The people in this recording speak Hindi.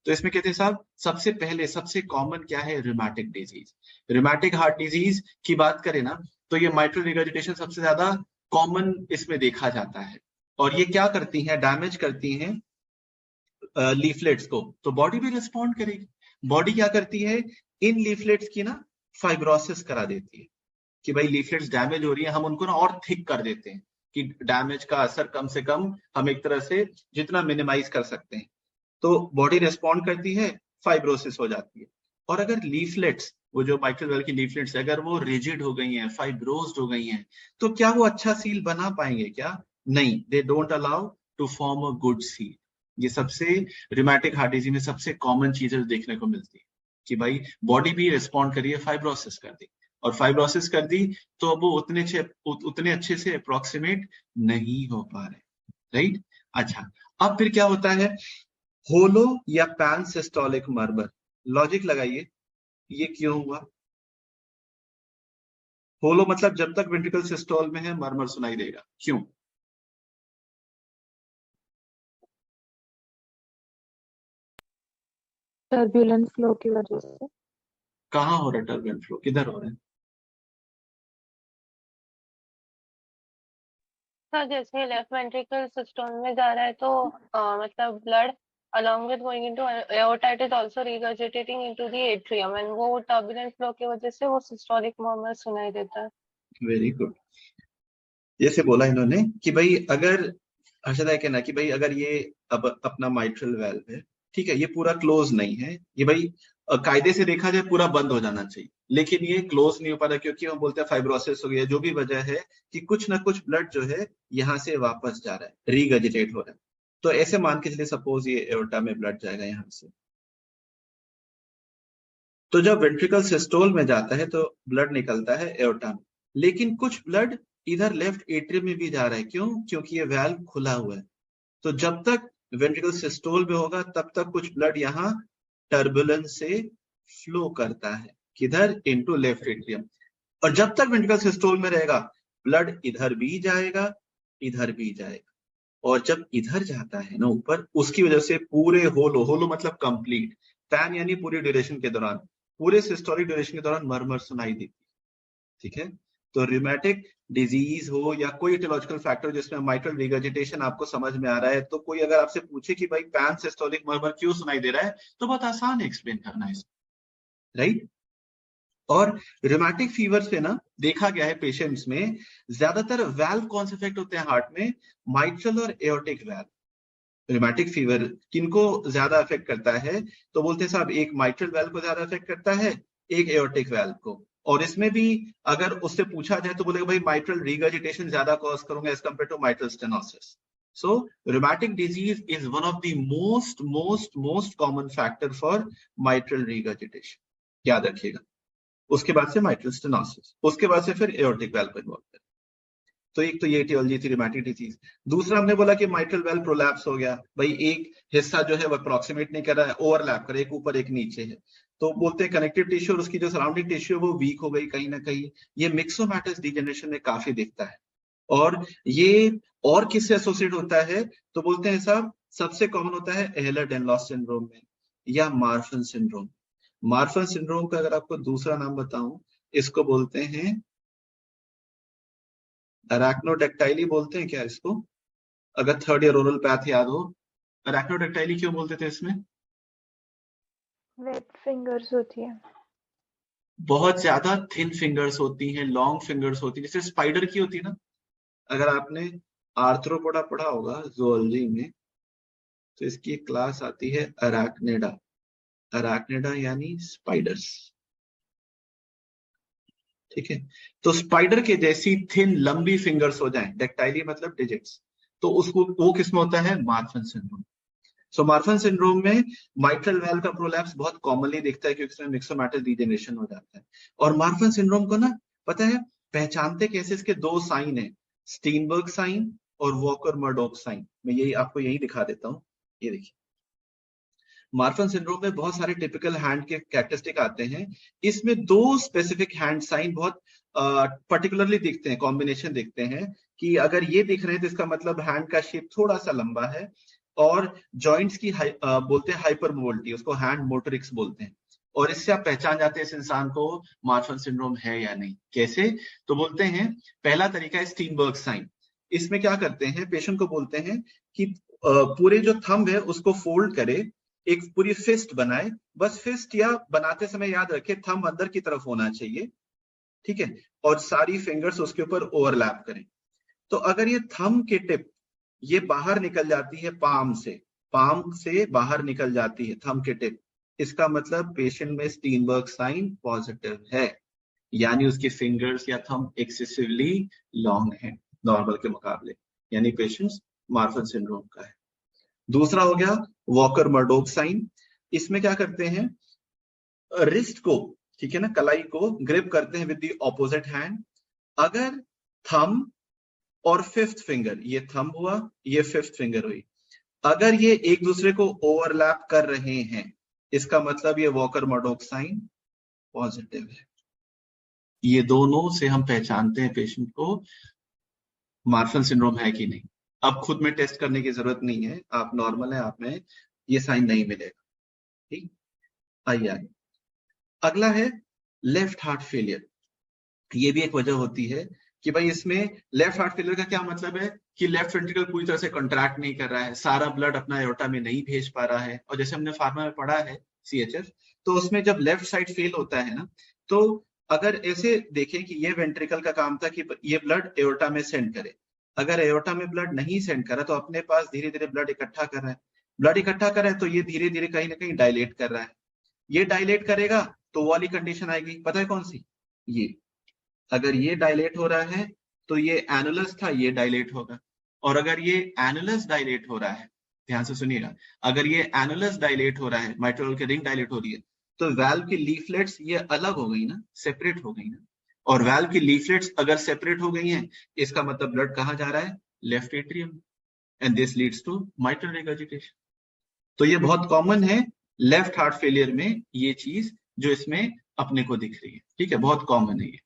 तो इसमें कहते हैं साहब सबसे पहले सबसे कॉमन क्या है, rheumatic disease. Rheumatic heart disease की बात करें ना तो ये माइट्रल रिगर्जिटेशन सबसे ज्यादा कॉमन इसमें देखा जाता है। और ये क्या करती हैं, डैमेज करती हैं लीफलेट्स को, तो बॉडी भी रिस्पॉन्ड करेगी। बॉडी क्या करती है, इन लीफलेट्स की ना फाइब्रोसिस करा देती है कि भाई लीफलेट्स डैमेज हो रही है, हम उनको ना और थिक कर देते हैं कि डैमेज का असर कम से कम हम एक तरह से जितना मिनिमाइज कर सकते हैं। तो बॉडी रिस्पॉन्ड करती है, फाइब्रोसिस हो जाती है। और अगर लीफलेट्स, वो जो माइट्रल वेल की लीफलेट्स अगर वो रिजिड हो गई हैं, फाइब्रोज्ड हो गई हैं, तो क्या वो अच्छा सील बना पाएंगे क्या? नहीं, they don't allow to form a good seal. ये सबसे रिमेटिक हार्ट डिजीज में सबसे कॉमन चीजें देखने को मिलती है कि भाई बॉडी भी रिस्पॉन्ड करिए, फाइब्रोसिस कर दी, और फाइब्रोसिस कर दी तो अब वो उतने अच्छे से अप्रोक्सीमेट नहीं हो पा रहे, राइट। अच्छा, अब फिर क्या होता है, होलो या पैन सिस्टोलिक मर्मर। लॉजिक लगाइए, ये क्यों हुआ? होलो मतलब जब तक वेंट्रिकल सिस्टोल में है मर्मर सुनाई देगा, क्यों? टर्बुलेंट फ्लो की वजह से। कहाँ हो रहा है टर्बुलेंट फ्लो, किधर हो रहा है? सर जैसे लेफ्ट वेंट्रिकल सिस्टम में जा रहा है तो मतलब blood along with going into aorta it is also regurgitating into the atrium and वो turbulent flow की वजह से वो systolic murmur सुनाई देता है। Very good. जैसे बोला इन्होंने कि भाई अगर हर्षदा कहना कि भाई अगर ये अब अपना माइट्रल वेल्व है, ठीक है, ये पूरा क्लोज नहीं है, ये भाई कायदे से देखा जाए पूरा बंद हो जाना चाहिए, लेकिन ये क्लोज नहीं हो पा रहा क्योंकि हम बोलते हैं फाइब्रोसिस हो गया, जो भी वजह है कि कुछ ना कुछ ब्लड जो है यहाँ से वापस जा रहा है, रीगजिटेट हो रहा है। तो ऐसे मान के चलिए सपोज ये एओर्टा में ब्लड जाएगा यहाँ से, तो जब वेंट्रिकल सिस्टोल में जाता है तो ब्लड निकलता है एओर्टा में, लेकिन कुछ ब्लड इधर लेफ्ट एट्रियम में भी जा रहा है, क्यों? क्योंकि ये वाल्व खुला हुआ है। तो जब तक वेंट्रिकल सिस्टोल में होगा तब तक कुछ ब्लड यहाँ टर्बुलेंस से फ्लो करता है, किधर? Into left atrium. और जब तक वेंट्रिकल सिस्टोल में रहेगा ब्लड इधर भी जाएगा, इधर भी जाएगा, और जब इधर जाता है ना ऊपर, उसकी वजह से पूरे होलो, होलो मतलब कंप्लीट, पैन यानी पूरी ड्यूरेशन के दौरान, पूरे सिस्टोलिक ड्यूरेशन के दौरान मरमर सुनाई देती है, ठीक है। तो रिमेटिक डिजीज हो या कोई इटियोलॉजिकल फैक्टर जिसमें माइट्रल रिगर्जिटेशन आपको समझ में आ रहा है, तो कोई अगर आपसे पूछे कि भाई पैन सिस्टोलिक मरमर क्यों सुनाई दे रहा है, तो बहुत आसान है एक्सप्लेन करना है, राइट। और रिमेटिक फीवर से ना देखा गया है पेशेंट्स में ज्यादातर वाल्व कौन से इफेक्ट होते हैं हार्ट में, माइट्रल और एओर्टिक वाल्व। रिमेटिक फीवर किनको ज्यादा अफेक्ट करता है, तो बोलते हैं साहब एक माइट्रल वाल्व को ज्यादा अफेक्ट करता है, एक एओर्टिक वाल्व को। और इसमें भी अगर उससे पूछा जाए तो बोलेगा भाई माइट्रल रिगर्जिटेशन ज्यादा कॉज करूंगा as compare to mitral stenosis. So rheumatic disease is one of the most most most common factor for mitral regurgitation, याद रखिएगा। उसके बाद से माइट्रल स्टेनोसिस, उसके बाद से फिर एओर्टिक वाल्व इन्वॉल्व है। तो एक तो ये टियोलॉजी थी रिमेटिक डिजीज। दूसरा हमने बोला कि माइट्रल वेल प्रोलैप्स हो गया, भाई एक हिस्सा जो है वो अप्रोक्सीमेट नहीं कर रहा है, ओवरलैप कर, एक ऊपर एक नीचे है, तो बोलते हैं कनेक्टिव टिश्यू और उसकी जो सराउंडिंग टिश्यू है वो वीक हो गई कहीं ना कहीं। ये मिक्सोमैटस डिजेनरेशन में काफी दिखता है। और ये और किससे एसोसिएट होता है, तो बोलते हैं साहब सबसे कॉमन होता है एहलर-डैनलॉस सिंड्रोम में या मार्फन सिंड्रोम। मार्फन सिंड्रोम का अगर आपको दूसरा नाम बताऊं, इसको बोलते हैं अरैक्नोडेक्टाइली बोलते हैं क्या इसको, अगर थर्ड ईयर ओरल पैथ याद हो। अरैक्नोडेक्टाइली क्यों बोलते थे इसमें? वेब फिंगर्स होती है, बहुत ज्यादा थिन फिंगर्स होती हैं, लॉन्ग फिंगर्स होती है, जैसे स्पाइडर की होती है ना। अगर आपने आर्थ्रोपोडा पढ़ा होगा जूलॉजी में, तो इसकी एक क्लास आती है अरैक्नेडा। अरैक्नेडा यानी स्पाइडर्स, ठीक है। तो स्पाइडर के जैसी थिन लंबी फिंगर्स हो जाएं, डेक्टाइली मतलब डिजिट्स, तो उसको वो किसमें होता है? Marfan syndrome. So Marfan syndrome में माइट्रल वाल्व का प्रोलैप्स बहुत कॉमनली दिखता है क्योंकि इसमें मिक्सोमैटस डिजेनरेशन हो जाता है। और मार्फन सिंड्रोम को ना पता है पहचानते कैसे, इसके दो साइन है, स्टीनबर्ग साइन और वॉकर मर्डॉक साइन। मैं यही आपको यही दिखा देता हूँ, ये देखिए। मार्फन सिंड्रोम में बहुत सारे टिपिकल हैंड के कैरेक्टरिस्टिक आते हैं, इसमें दो स्पेसिफिक हैंड साइन बहुत पर्टिकुलरली दिखते हैं, कॉम्बिनेशन दिखते हैं कि अगर ये दिख रहे हैं तो इसका मतलब हैंड का शेप थोड़ा सा लंबा है, और जॉइंट्स की बोलते हैं हाइपर मोबिलिटी, उसको हैंड मोटरिक्स बोलते हैं। और इससे आप पहचान जाते हैं इस इंसान को मार्फन सिंड्रोम है या नहीं। कैसे? तो बोलते हैं पहला तरीका है स्टीनबर्ग साइन। इसमें क्या करते हैं, पेशेंट को बोलते हैं कि पूरे जो थंब है उसको फोल्ड करे, एक पूरी फिस्ट बनाए, बस फिस्ट या बनाते समय याद रखे थंब अंदर की तरफ होना चाहिए, ठीक है, और सारी फिंगर्स उसके ऊपर ओवरलैप करें। तो अगर ये थंब के टिप ये बाहर निकल जाती है पाम से बाहर निकल जाती है थंब के टिप, इसका मतलब पेशेंट में स्टीनबर्ग साइन पॉजिटिव है, यानी उसके फिंगर्स या थंब एक्सेसिवली लॉन्ग है नॉर्मल के मुकाबले, यानी पेशेंट मार्फन सिंड्रोम का है। दूसरा हो गया वॉकर मर्डोक साइन। इसमें क्या करते हैं, रिस्ट को, ठीक है ना, कलाई को ग्रिप करते हैं विद द ऑपोजिट हैंड। अगर थंब और फिफ्थ फिंगर, ये थंब हुआ, ये फिफ्थ फिंगर हुई, अगर ये एक दूसरे को ओवरलैप कर रहे हैं, इसका मतलब ये वॉकर मर्डोक साइन पॉजिटिव है। ये दोनों से हम पहचानते हैं पेशेंट को मार्फन सिंड्रोम है कि नहीं। अब खुद में टेस्ट करने की जरूरत नहीं है, आप नॉर्मल है, आप में ये साइन नहीं मिलेगा। ठीक, आइए अगला है लेफ्ट हार्ट फेलियर। ये भी एक वजह होती है कि भाई इसमें लेफ्ट हार्ट फेलियर का क्या मतलब है कि लेफ्ट वेंट्रिकल पूरी तरह से कॉन्ट्रैक्ट नहीं कर रहा है, सारा ब्लड अपना एओर्टा में नहीं भेज पा रहा है। और जैसे हमने फार्मा में पढ़ा है CHF, तो उसमें जब लेफ्ट साइड फेल होता है ना, तो अगर ऐसे देखें कि ये वेंट्रिकल का काम था कि ये ब्लड एओर्टा में सेंड करे, अगर एओर्टा में ब्लड नहीं सेंड करा तो अपने पास धीरे धीरे ब्लड इकट्ठा कर रहा है, ब्लड इकट्ठा कर रहा है तो ये धीरे धीरे कहीं ना कहीं डायलेट कर रहा है। ये डायलेट करेगा तो वो वाली कंडीशन आएगी, पता है कौन सी? ये अगर ये डायलेट हो रहा है तो ये एनुलस था, ये डायलेट होगा। और अगर ये एनुलस डायलेट हो रहा है, ध्यान से सुनिएगा, अगर ये एनुलस डायलेट हो रहा है, माइट्रियल की रिंग डायलेट हो रही है, तो वाल्व की लीफलेट्स ये अलग हो गई ना, सेपरेट हो गई ना। और वाल्व की लीफलेट्स अगर सेपरेट हो गई हैं, इसका मतलब ब्लड कहाँ जा रहा है? Left atrium, and this leads to mitral regurgitation. तो ये बहुत कॉमन है लेफ्ट हार्ट फेलियर में, ये चीज जो इसमें अपने को दिख रही है, ठीक है, बहुत कॉमन है ये।